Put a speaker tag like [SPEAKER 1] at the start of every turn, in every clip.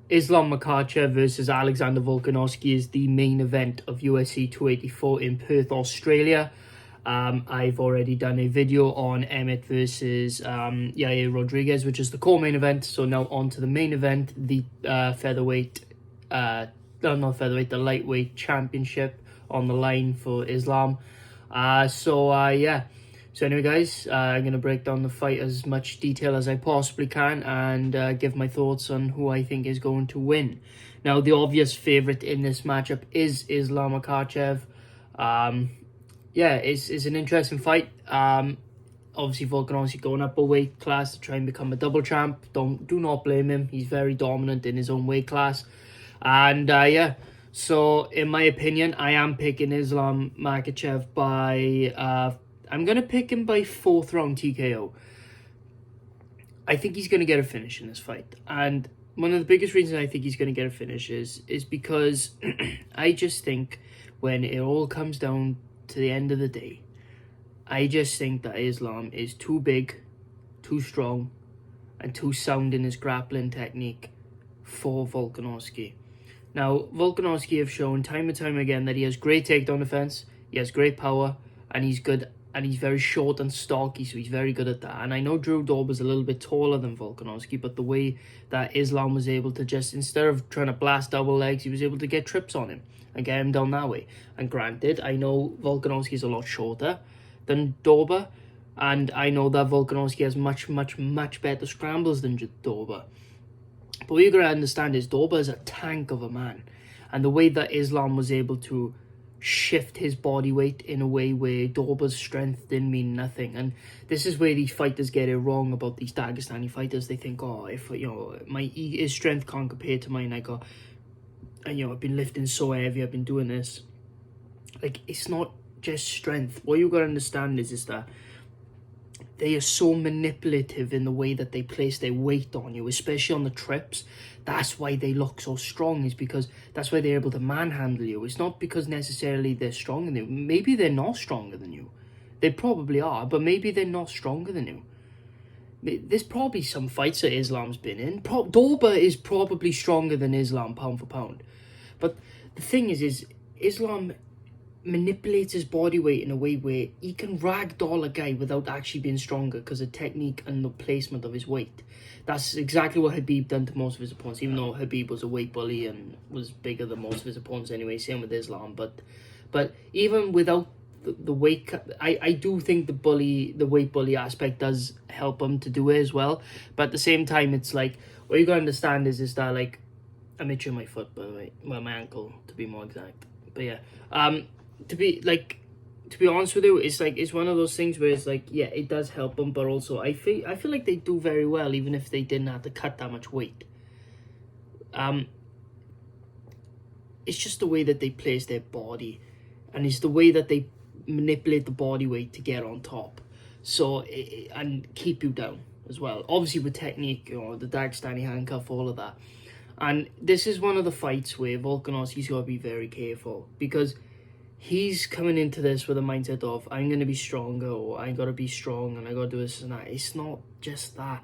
[SPEAKER 1] Islam Makhachev versus Alexander Volkanovski is the main event of UFC 284 in Perth, Australia. I've already done a video on Emmett versus Yair Rodriguez, which is the co-main event. So now on to the main event, the the lightweight championship on the line for Islam. So anyway, guys, I'm going to break down the fight as much detail as I possibly can and give my thoughts on who I think is going to win. Now, the obvious favourite in this matchup is Islam Makhachev. It's an interesting fight. Obviously, Volkanovski going up a weight class to try and become a double champ. Do not blame him. He's very dominant in his own weight class. And so in my opinion, I am picking Islam Makhachev by... I'm going to pick him by 4th round TKO. I think he's going to get a finish in this fight. And one of the biggest reasons I think he's going to get a finish is because I just think when it all comes down to the end of the day, I just think that Islam is too big, too strong, and too sound in his grappling technique for Volkanovski. Now, Volkanovski have shown time and time again that he has great takedown defense, he has great power, and he's good. And he's very short and stocky, so he's very good at that. And I know Drew Dober's a little bit taller than Volkanovski, but the way that Islam was able to just, instead of trying to blast double legs, he was able to get trips on him and get him down that way. And granted, I know Volkanovski is a lot shorter than Dober, and I know that Volkanovski has much better scrambles than Dober. But what you're going to understand is Dober is a tank of a man. And the way that Islam was able to shift his body weight in a way where Dober's strength didn't mean nothing. And this is where these fighters get it wrong about these Dagestani fighters. They think, oh, if his strength can't compare to mine, I've been lifting so heavy, I've been doing this. Like, it's not just strength. What you gotta understand is that they are so manipulative in the way that they place their weight on you, especially on the trips. That's why they look so strong, is because that's why they're able to manhandle you. It's not because necessarily they're stronger than you. Maybe they're not stronger than you. They probably are, but maybe they're not stronger than you. There's probably some fights that Islam's been in. Dober is probably stronger than Islam pound for pound. But the thing is Islam manipulates his body weight in a way where he can ragdoll a guy without actually being stronger because of technique and the placement of his weight. That's exactly what Khabib done to most of his opponents, even though Khabib was a weight bully and was bigger than most of his opponents anyway, same with Islam. But even without the weight cut, I do think the weight bully aspect does help him to do it as well. But at the same time, it's like, what you gotta understand is that, like, I'm itching my foot, by the way, well, my ankle to be more exact. But yeah, to be honest with you, it's one of those things where it's like, yeah, it does help them, but also I feel like they do very well even if they didn't have to cut that much weight. It's just the way that they place their body, and it's the way that they manipulate the body weight to get on top, and keep you down as well. Obviously with technique, the Dagestani handcuff, all of that. And this is one of the fights where Volkanovski's got to be very careful, because he's coming into this with a mindset of, I'm going to be stronger, or I got to be strong, and I got to do this and that. It's not just that.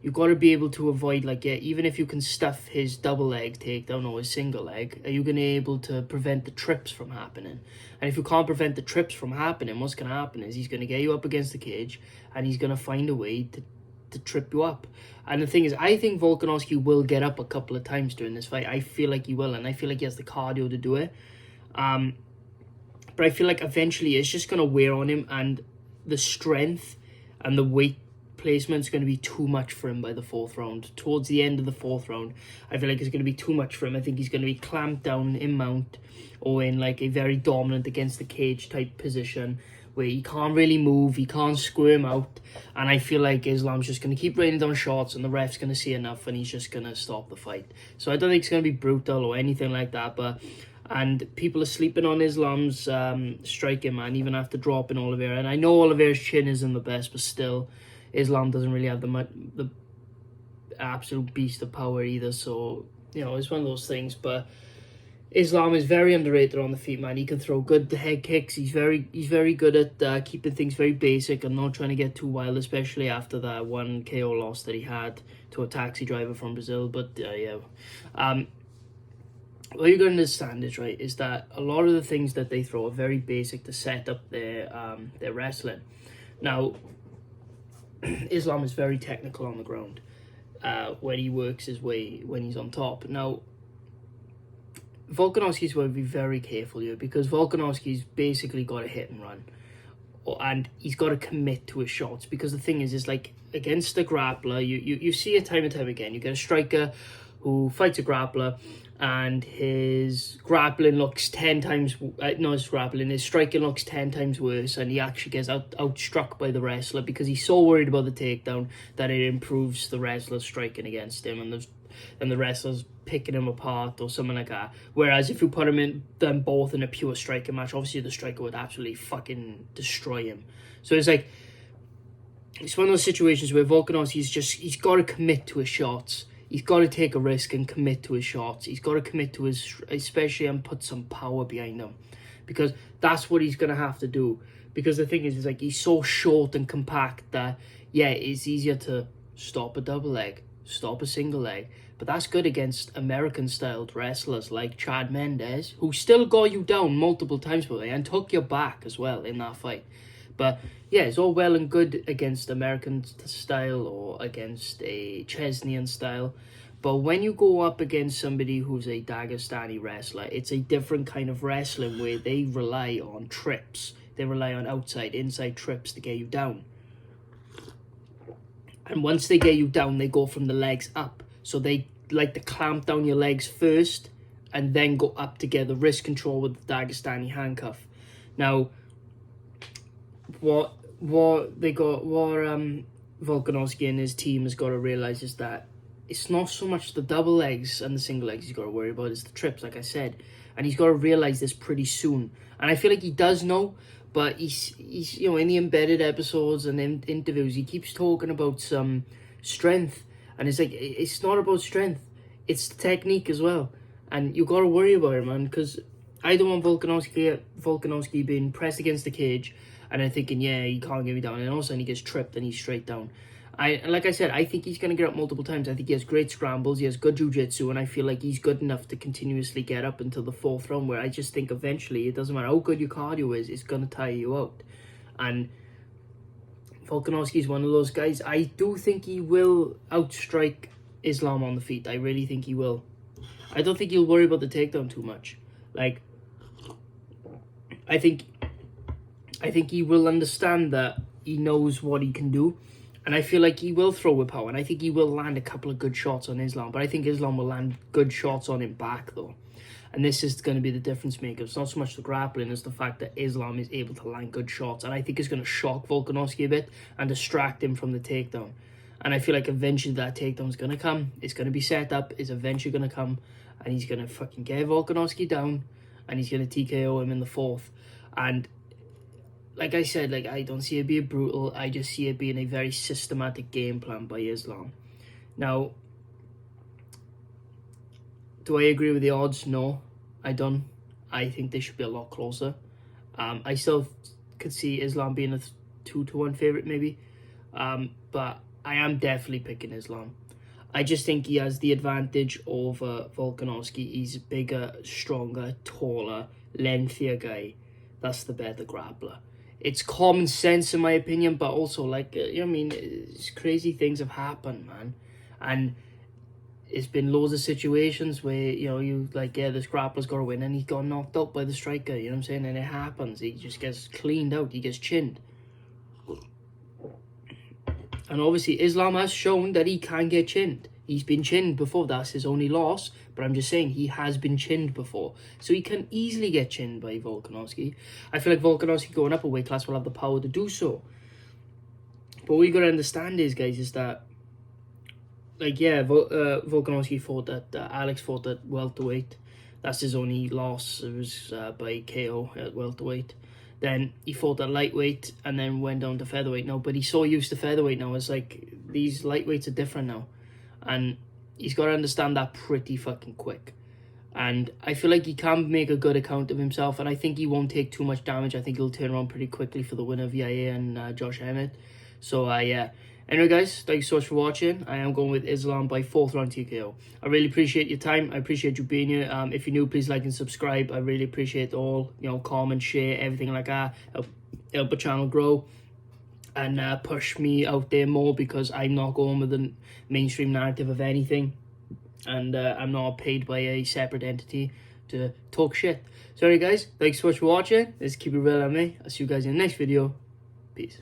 [SPEAKER 1] You've got to be able to avoid, even if you can stuff his double leg takedown or his single leg, are you going to be able to prevent the trips from happening? And if you can't prevent the trips from happening, what's going to happen is he's going to get you up against the cage, and he's going to find a way to trip you up. And the thing is, I think Volkanovski will get up a couple of times during this fight. I feel like he will, and I feel like he has the cardio to do it. But I feel like eventually it's just going to wear on him, and the strength and the weight placement is going to be too much for him by the 4th round. Towards the end of the 4th round, I feel like it's going to be too much for him. I think he's going to be clamped down in mount, or in like a very dominant against the cage type position where he can't really move, he can't squirm out. And I feel like Islam's just going to keep raining down shots, and the ref's going to see enough, and he's just going to stop the fight. So I don't think it's going to be brutal or anything like that, and people are sleeping on Islam's striking, man, even after dropping Oliveira. And I know Oliveira's chin isn't the best, but still, Islam doesn't really have the absolute beast of power either. So, it's one of those things. But Islam is very underrated on the feet, man. He can throw good head kicks. He's very good at keeping things very basic and not trying to get too wild, especially after that one KO loss that he had to a taxi driver from Brazil. But yeah, what you're going to understand is that a lot of the things that they throw are very basic to set up their wrestling. Now, Islam is very technical on the ground when he works his way when he's on top. Now, Volkanovski's going to be very careful here because Volkanovski's basically got a hit and run, and he's got to commit to his shots. Because the thing is like against a grappler, you see it time and time again. You get a striker who fights a grappler, and his grappling looks 10 times. His striking looks 10 times worse, and he actually gets outstruck by the wrestler because he's so worried about the takedown that it improves the wrestler's striking against him, and the wrestler's picking him apart or something like that. Whereas if you put them both in a pure striking match, obviously the striker would absolutely fucking destroy him. So it's like, it's one of those situations where he's got to commit to his shots. He's got to take a risk and commit to his shots. He's got to commit to especially and put some power behind them, because that's what he's going to have to do. Because the thing is like, he's so short and compact that, yeah, it's easier to stop a double leg, stop a single leg. But that's good against American-styled wrestlers like Chad Mendes, who still got you down multiple times, by the way, and took your back as well in that fight. But yeah, it's all well and good against American style or against a Chesnian style. But when you go up against somebody who's a Dagestani wrestler, it's a different kind of wrestling where they rely on trips. They rely on outside, inside trips to get you down. And once they get you down, they go from the legs up. So they like to clamp down your legs first and then go up to get the wrist control with the Dagestani handcuff. Now, what Volkanovski and his team has got to realize is that it's not so much the double legs and the single legs he's got to worry about, it's the trips, like I said. And he's got to realize this pretty soon. And I feel like he does know, but he's in the embedded episodes and in interviews, he keeps talking about some strength. And it's like, it's not about strength, it's technique as well. And you got to worry about it, man, because I don't want Volkanovski being pressed against the cage and then thinking, yeah, he can't get me down. And all of a sudden he gets tripped and he's straight down. Like I said, I think he's going to get up multiple times. I think he has great scrambles, he has good jiu-jitsu, and I feel like he's good enough to continuously get up until the fourth round, where I just think eventually, it doesn't matter how good your cardio is, it's going to tire you out. And Volkanovski is one of those guys. I do think he will outstrike Islam on the feet. I really think he will. I don't think he'll worry about the takedown too much. Like, I think he will understand that he knows what he can do. And I feel like he will throw with power. And I think he will land a couple of good shots on Islam. But I think Islam will land good shots on him back, though. And this is going to be the difference maker. It's not so much the grappling as the fact that Islam is able to land good shots. And I think it's going to shock Volkanovski a bit and distract him from the takedown. And I feel like eventually that takedown is going to come. It's going to be set up. It's eventually going to come. And he's going to fucking get Volkanovski down. And he's going to TKO him in the fourth. And like I said, like, I don't see it being brutal. I just see it being a very systematic game plan by Islam. Now, do I agree with the odds? No, I don't. I think they should be a lot closer. I still could see Islam being a 2-1 favourite maybe. But I am definitely picking Islam. I just think he has the advantage over Volkanovski. He's a bigger, stronger, taller, lengthier guy. That's the better grappler. It's common sense in my opinion, but also, like, crazy things have happened, man. And it's been loads of situations where, this grappler's got to win and he got knocked out by the striker, you know what I'm saying? And it happens. He just gets cleaned out. He gets chinned. And obviously, Islam has shown that he can get chinned. He's been chinned before. That's his only loss. But I'm just saying, he has been chinned before. So he can easily get chinned by Volkanovski. I feel like Volkanovski going up a weight class will have the power to do so. But what you got to understand is, guys, is that, like, yeah, Volkanovski fought at, Alex fought at welterweight. That's his only loss. It was by KO at welterweight. Then he fought at lightweight and then went down to featherweight now. But he's so used to featherweight now. It's like, these lightweights are different now. And he's got to understand that pretty fucking quick. And I feel like he can make a good account of himself, and I think he won't take too much damage. I think he'll turn around pretty quickly for the winner of VIA and Josh Emmett. So, yeah. Anyway, guys, thanks so much for watching. I am going with Islam by 4th round TKO. I really appreciate your time. I appreciate you being here. If you're new, please like and subscribe. I really appreciate all, comment, share, everything like that. Help the channel grow and push me out there more, because I'm not going with the mainstream narrative of anything. And I'm not paid by a separate entity to talk shit. So, anyway, guys, thanks so much for watching. Let's keep it real on me. I'll see you guys in the next video. Peace.